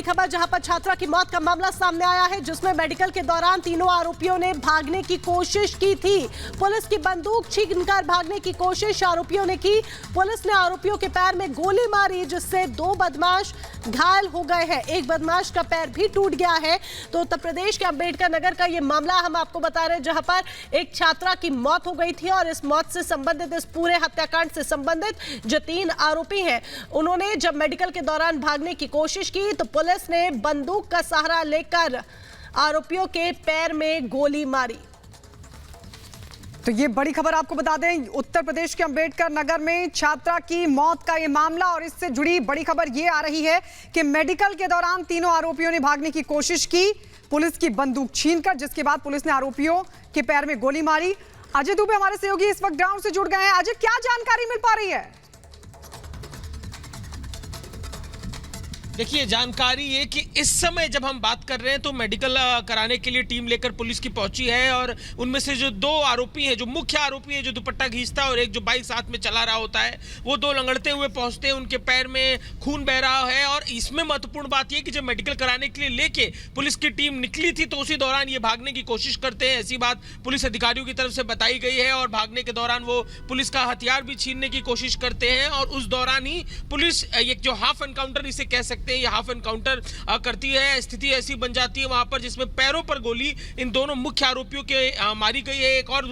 खबर जहां पर छात्रा की मौत का मामला सामने आया है, जिसमें मेडिकल के दौरान तीनों आरोपियों ने भागने की कोशिश की थी। पुलिस की बंदूक छीनकर भागने की कोशिश आरोपियों ने की। पुलिस ने आरोपियों के पैर में गोली मारी, जिससे 2 बदमाश घायल हो गए हैं। एक बदमाश का पैर भी टूट गया है। तो उत्तर प्रदेश के अंबेडकर नगर का यह मामला हम आपको बता रहे हैं, जहां पर एक छात्रा की मौत हो गई थी और इस मौत से संबंधित, इस पूरे हत्याकांड से संबंधित जो 3 आरोपी हैं, उन्होंने जब मेडिकल के दौरान भागने की कोशिश की तो पुलिस ने बंदूक का सहारा लेकर आरोपियों के पैर में गोली मारी। तो ये बड़ी खबर आपको बता दें, उत्तर प्रदेश के अंबेडकर नगर में छात्रा की मौत का ये मामला, और इससे जुड़ी बड़ी खबर ये आ रही है कि मेडिकल के दौरान तीनों आरोपियों ने भागने की कोशिश की, पुलिस की बंदूक छीनकर, जिसके बाद पुलिस ने आरोपियों के पैर में गोली मारी। अजय दुबे हमारे सहयोगी इस वक्त ग्राउंड से जुड़ गए हैं। अजय, क्या जानकारी मिल पा रही है? देखिए, जानकारी ये कि इस समय जब हम बात कर रहे हैं तो मेडिकल कराने के लिए टीम लेकर पुलिस की पहुंची है, और उनमें से जो 2 आरोपी हैं, जो मुख्य आरोपी है जो दुपट्टा खींचता है और एक जो बाइक साथ में चला रहा होता है, वो 2 लंगड़ते हुए पहुंचते हैं। उनके पैर में खून बह रहा है, और इसमें महत्वपूर्ण बात यह कि जब मेडिकल कराने के लिए लेके पुलिस की टीम निकली थी तो उसी दौरान ये भागने की कोशिश करते हैं। ऐसी बात पुलिस अधिकारियों की तरफ से बताई गई है, और भागने के दौरान वो पुलिस का हथियार भी छीनने की कोशिश करते हैं, और उस दौरान ही पुलिस एक जो हाफ एनकाउंटर इसे कह सकते हैं, ये हाफ एनकाउंटर करती है। स्थिति ऐसी बन जाती है वहां पर जिसमें पैरों पर गोली इन दोनों मुख्य आरोपियों के मारी गई है। एक और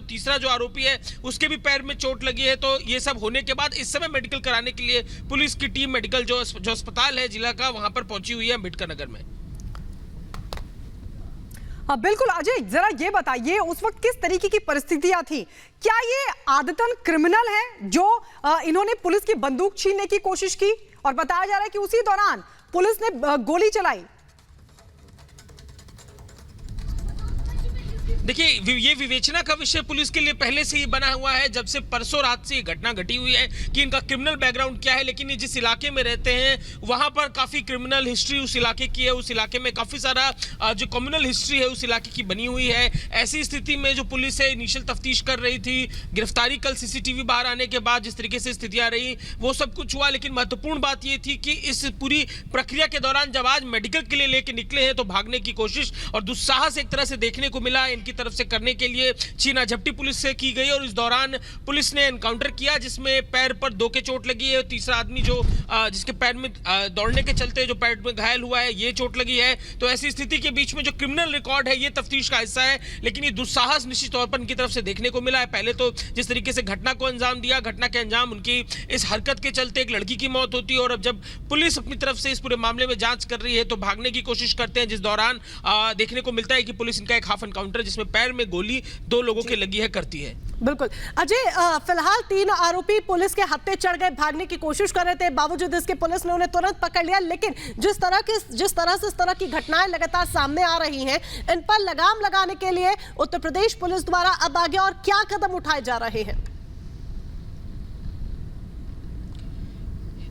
तीसरा जो आरोपी है उसके भी पैर में चोट लगी है। तो ये सब होने के बाद इस समय मेडिकल कराने के लिए पुलिस की टीम मेडिकल जो अस्पताल है जिला का, वहां पर पहुंची हुई है अम्बेडकर नगर में। हाँ बिल्कुल अजय, जरा ये बताइए उस वक्त किस तरीके की परिस्थितियां थी? क्या ये आदतन क्रिमिनल हैं जो इन्होंने पुलिस की बंदूक छीनने की कोशिश की, और बताया जा रहा है कि उसी दौरान पुलिस ने गोली चलाई? देखिए, ये विवेचना का विषय पुलिस के लिए पहले से ही बना हुआ है, जब से परसों रात से ये घटना घटी हुई है कि इनका क्रिमिनल बैकग्राउंड क्या है। लेकिन ये जिस इलाके में रहते हैं वहां पर काफी क्रिमिनल हिस्ट्री उस इलाके की है, उस इलाके में काफी सारा जो कम्युनल हिस्ट्री है उस इलाके की बनी हुई है। ऐसी स्थिति में जो पुलिस है इनिशियल तफ्तीश कर रही थी, गिरफ्तारी कल सीसीटीवी बाहर आने के बाद जिस तरीके से स्थितियां रही वो सब कुछ हुआ। लेकिन महत्वपूर्ण बात ये थी कि इस पूरी प्रक्रिया के दौरान जब आज मेडिकल के लिए लेके निकले हैं तो भागने की कोशिश और दुस्साहस एक तरह से देखने को मिला इनकी तरफ से करने के लिए छीना झपटी पुलिस से की गई, और इस दौरान पुलिस ने एनकाउंटर किया जिसमें पैर पर 2 के चोट लगी है। तीसरा आदमी जो जिसके पैर में दौड़ने के चलते जो पैर में घायल हुआ है ये चोट लगी है। तो ऐसी स्थिति के बीच में जो क्रिमिनल रिकॉर्ड है ये तफ्तीश का हिस्सा है, लेकिन ये दुस्साहस निश्चित तौर पर इनकी तरफ से देखने को मिला है। पहले तो जिस तरीके से घटना को अंजाम दिया, घटना के अंजाम उनकी इस हरकत के चलते एक लड़की की मौत होती है, और अब जब पुलिस अपनी तरफ से इस पूरे मामले में जांच कर रही है तो भागने की कोशिश करते हैं, जिस दौरान देखने को मिलता है कि पुलिस इनका एक हाफ एनकाउंटर जिसमें पैर में गोली 2 लोगों के लगी है करती है। बिल्कुल अजय, फिलहाल 3 आरोपी पुलिस के हत्थे चढ़ गए, भागने की कोशिश कर रहे थे, बावजूद इसके पुलिस ने उन्हें तुरंत पकड़ लिया। लेकिन जिस तरह से इस तरह की घटनाएं लगातार सामने आ रही हैं, इन पर लगाम लगाने के लिए उत्तर प्रदेश पुलिस द्वारा अब आगे और क्या कदम उठाए जा रहे हैं?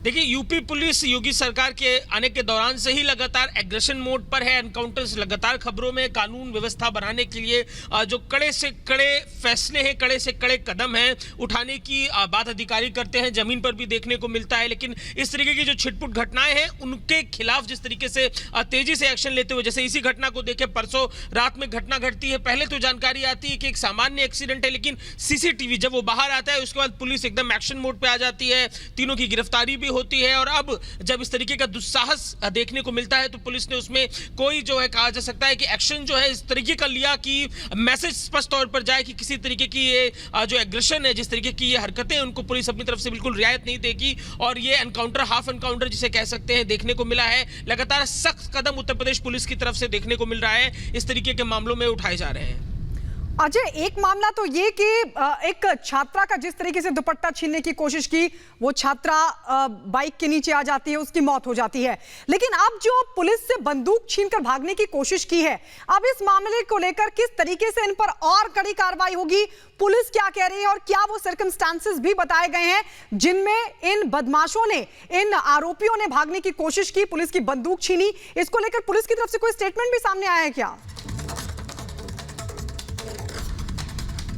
देखिए, यूपी पुलिस योगी सरकार के आने के दौरान से ही लगातार एग्रेशन मोड पर है। एनकाउंटर्स लगातार खबरों में, कानून व्यवस्था बनाने के लिए जो कड़े से कड़े फैसले हैं, कड़े से कड़े कदम हैं उठाने की बात अधिकारी करते हैं, जमीन पर भी देखने को मिलता है। लेकिन इस तरीके की जो छिटपुट घटनाएं हैं उनके खिलाफ जिस तरीके से तेजी से एक्शन लेते हुए, जैसे इसी घटना को देखे, परसों रात में घटना घटती है, पहले तो जानकारी आती है कि एक सामान्य एक्सीडेंट है, लेकिन सीसीटीवी जब वो बाहर आता है उसके बाद पुलिस एकदम एक्शन मोड पे आ जाती है, तीनों की गिरफ्तारी भी होती है। और अब जब इस तरीके का दुस्साहस देखने को मिलता है तो पुलिस ने उसमें कोई जो है कहा जा सकता है कि एक्शन जो है इस तरीके का लिया कि मैसेज स्पष्ट तौर पर जाए कि किसी तरीके की ये जो एग्रेशन है, जिस तरीके की ये हरकतें उनको पुलिस अपनी तरफ से बिल्कुल रियायत नहीं देगी। और ये एनकाउंटर, हाफ एनकाउंटर जिसे कह सकते हैं, देखने को मिला है। लगातार सख्त कदम उत्तर प्रदेश पुलिस की तरफ से देखने को मिल रहा है, इस तरीके के मामलों में उठाए जा रहे हैं। अजय, एक मामला तो ये कि एक छात्रा का जिस तरीके से दुपट्टा छीनने की कोशिश की, वो छात्रा बाइक के नीचे आ जाती है, उसकी मौत हो जाती है। लेकिन अब जो पुलिस से बंदूक छीनकर भागने की कोशिश की है, अब इस मामले को लेकर किस तरीके से इन पर और कड़ी कार्रवाई होगी, पुलिस क्या कह रही है, और क्या वो सर्कमस्टांसेस भी बताए गए हैं जिनमें इन बदमाशों ने, इन आरोपियों ने भागने की कोशिश की, पुलिस की बंदूक छीनी? इसको लेकर पुलिस की तरफ से कोई स्टेटमेंट भी सामने आया है क्या?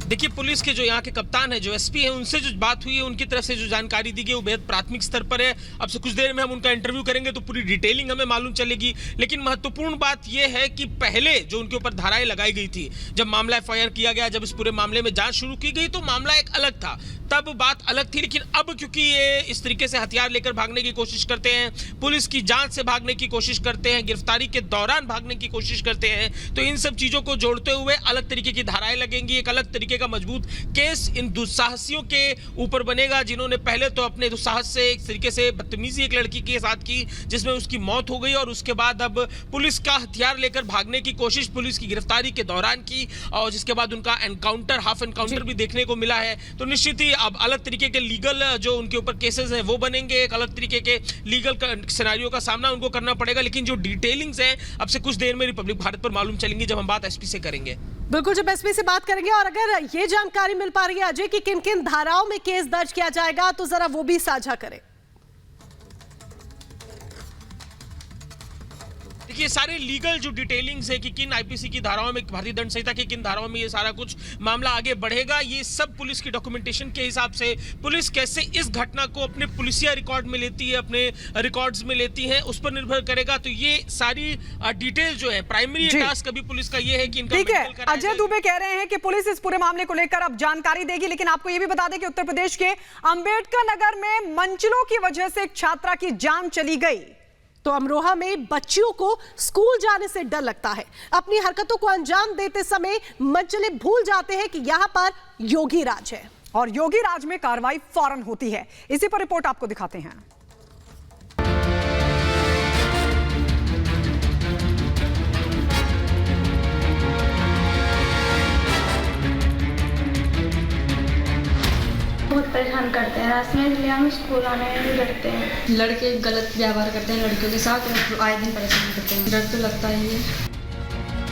देखिए, पुलिस के जो यहाँ के कप्तान है, जो एसपी है, उनसे जो बात हुई है, उनकी तरफ से जो जानकारी दी गई वो बेहद प्राथमिक स्तर पर है। अब से कुछ देर में हम उनका इंटरव्यू करेंगे तो पूरी डिटेलिंग हमें मालूम चलेगी। लेकिन महत्वपूर्ण बात यह है कि पहले जो उनके ऊपर धाराएं लगाई गई थी, जब मामला एफआईआर किया गया, जब इस पूरे मामले में जांच शुरू की गई तो मामला एक अलग था, तब बात अलग थी। लेकिन अब क्योंकि ये इस तरीके से हथियार लेकर भागने की कोशिश करते हैं, पुलिस की जांच से भागने की कोशिश करते हैं, गिरफ्तारी के दौरान भागने की कोशिश करते हैं, तो इन सब चीजों को जोड़ते हुए अलग तरीके की धाराएं लगेंगी। एक अलग तरीके का मजबूत केस इन दुस्साहसियों के ऊपर बनेगा, जिन्होंने पहले तो अपने दुस्साहस से एक तरीके से बदतमीजी एक लड़की के साथ की, जिसमें उसकी मौत हो गई, और उसके बाद अब पुलिस का हथियार लेकर भागने की कोशिश पुलिस की गिरफ्तारी के दौरान की, और जिसके बाद उनका एनकाउंटर, हाफ एनकाउंटर भी देखने को मिला है। तो निश्चित ही अब अलग तरीके के लीगल जो उनके ऊपर केसेस हैं वो बनेंगे, एक अलग तरीके के लीगल सिनेरियो का सामना उनको करना पड़ेगा। लेकिन जो डिटेलिंग्स हैं अब से कुछ देर में रिपब्लिक भारत पर मालूम चलेंगी, जब हम बात एसपी से करेंगे। बिल्कुल, जब एसपी से बात करेंगे। और अगर ये जानकारी मिल पा रही है अजय कि किन किन धाराओं में केस दर्ज किया जाएगा, तो जरा वो भी साझा करें। देखिए, सारे लीगल जो डिटेलिंग्स है कि किन आईपीसी की धाराओं में, भारतीय दंड संहिता की किन धाराओं में ये सारा कुछ मामला आगे बढ़ेगा, ये सब पुलिस की डॉक्यूमेंटेशन के हिसाब से पुलिस कैसे इस घटना को अपने पुलिसिया रिकॉर्ड में लेती है, अपने रिकॉर्ड्स में लेती है, उस पर निर्भर करेगा। तो ये सारी डिटेल जो है, प्राइमरी टास्क अभी पुलिस का ये है कि इनका ठीक है। अजय दुबे कह रहे हैं कि पुलिस इस पूरे मामले को लेकर अब जानकारी देगी। लेकिन आपको ये भी बता दें कि उत्तर प्रदेश के अंबेडकर नगर में मंचलों की वजह से एक छात्रा की जान चली गई। तो अमरोहा में बच्चियों को स्कूल जाने से डर लगता है। अपनी हरकतों को अंजाम देते समय मंचले भूल जाते हैं कि यहां पर योगी राज है, और योगी राज में कार्रवाई फौरन होती है। इसी पर रिपोर्ट आपको दिखाते हैं। बहुत परेशान करते हैं रास्ते में, इसलिए हम स्कूल आने में भी डरते हैं। लड़के गलत व्यवहार करते हैं लड़कियों के साथ, और आए दिन परेशान करते हैं। डर तो लगता ही है।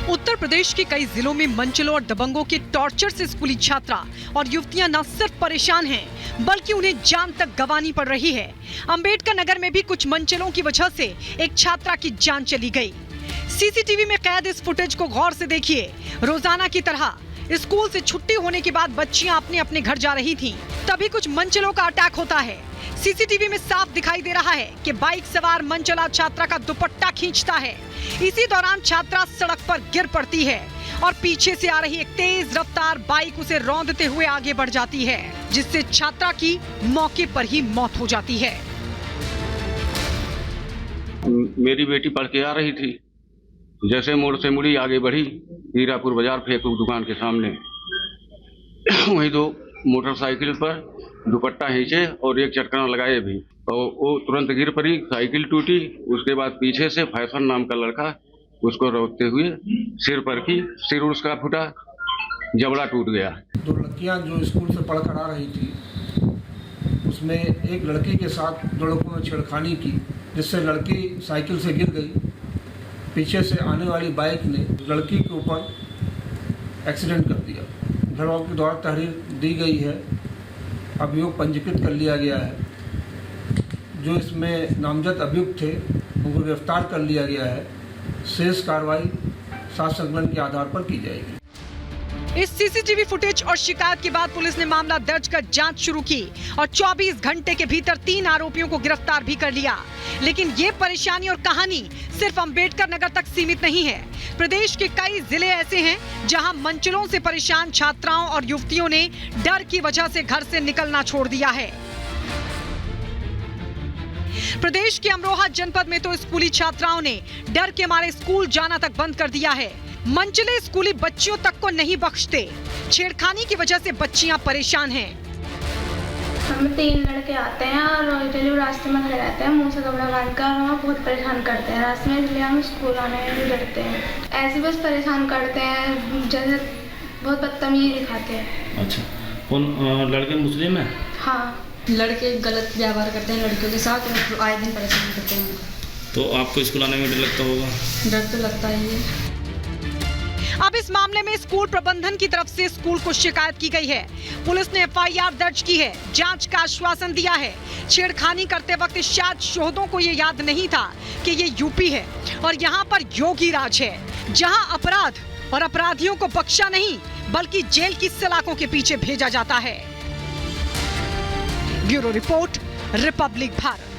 उत्तर प्रदेश के कई जिलों में मंचलों और दबंगों के टॉर्चर से स्कूली छात्रा और युवतियां न सिर्फ परेशान हैं, बल्कि उन्हें जान तक गंवानी पड़ रही है। अंबेडकर नगर में भी कुछ मंचलों की वजह से एक छात्रा की जान चली गई। सीसीटीवी में कैद इस फुटेज को गौर से देखिए। रोजाना की तरह स्कूल से छुट्टी होने के बाद बच्चियां अपने अपने घर जा रही थीं, तभी कुछ मंचलों का अटैक होता है। सीसीटीवी में साफ दिखाई दे रहा है कि बाइक सवार मंचला छात्रा का दुपट्टा खींचता है। इसी दौरान छात्रा सड़क पर गिर पड़ती है और पीछे से आ रही एक तेज रफ्तार बाइक उसे रौंदते हुए आगे बढ़ जाती है, जिससे छात्रा की मौके पर ही मौत हो जाती है। मेरी बेटी पढ़ के आ रही थी, जैसे मोड़ से मुड़ी आगे बढ़ी, हीरापुर बाजार फेंकू दुकान के सामने वही दो मोटरसाइकिल पर दुपट्टा खींचे और एक चटकना लगाए भी, और वो तुरंत गिर पड़ी, साइकिल टूटी। उसके बाद पीछे से फैशन नाम का लड़का उसको रोकते हुए सिर पर की, सिर उसका फूटा, जबड़ा टूट गया। दो लड़कियां जो स्कूल से पढ़कर आ रही थी, उसमें एक लड़की के साथ दो लड़कों ने छेड़खानी की, जिससे लड़की साइकिल से गिर गई। पीछे से आने वाली बाइक ने लड़की के ऊपर एक्सीडेंट कर दिया। घर वालों के द्वारा तहरीर दी गई है, अभियोग पंजीकृत कर लिया गया है। जो इसमें नामजद अभियुक्त थे उनको गिरफ्तार कर लिया गया है। शेष कार्रवाई साक्ष्य संकलन के आधार पर की जाएगी। इस सीसीटीवी फुटेज और शिकायत के बाद पुलिस ने मामला दर्ज कर जांच शुरू की और 24 घंटे के भीतर 3 आरोपियों को गिरफ्तार भी कर लिया। लेकिन ये परेशानी और कहानी सिर्फ अंबेडकर नगर तक सीमित नहीं है। प्रदेश के कई जिले ऐसे हैं जहां मंचलों से परेशान छात्राओं और युवतियों ने डर की वजह से घर से निकलना छोड़ दिया है। प्रदेश के अमरोहा जनपद में तो स्कूली छात्राओं ने डर के मारे स्कूल जाना तक बंद कर दिया है। मंचले स्कूली बच्चियों तक को नहीं बख्शते। छेड़खानी की वजह से बच्चियां परेशान हैं। हमें 3 लड़के आते हैं और जो रास्ते में खड़े रहते हैं, मुंह से कपड़ा बांधकर हमें बहुत परेशान करते हैं रास्ते में, इसलिए हम स्कूल आने में भी डरते हैं। ऐसे बस परेशान करते हैं, जैसे बहुत बदतमीजी दिखाते हैं। अच्छा, कौन लड़के मुस्लिम है? हाँ, लड़के गलत व्यवहार करते हैं लड़कियों के साथ, और आए दिन परेशान करते हैं। तो आपको स्कूल आने में डर लगता होगा? डर तो लगता ही है। अब इस मामले में स्कूल प्रबंधन की तरफ से स्कूल को शिकायत की गई है। पुलिस ने एफआईआर दर्ज की है, जांच का आश्वासन दिया है। छेड़खानी करते वक्त शायद शोधों को ये याद नहीं था कि ये यूपी है और यहाँ पर योगी राज है, जहाँ अपराध और अपराधियों को बख्शा नहीं बल्कि जेल की सलाखों के पीछे भेजा जाता है। Bureau report, Republic Bharat.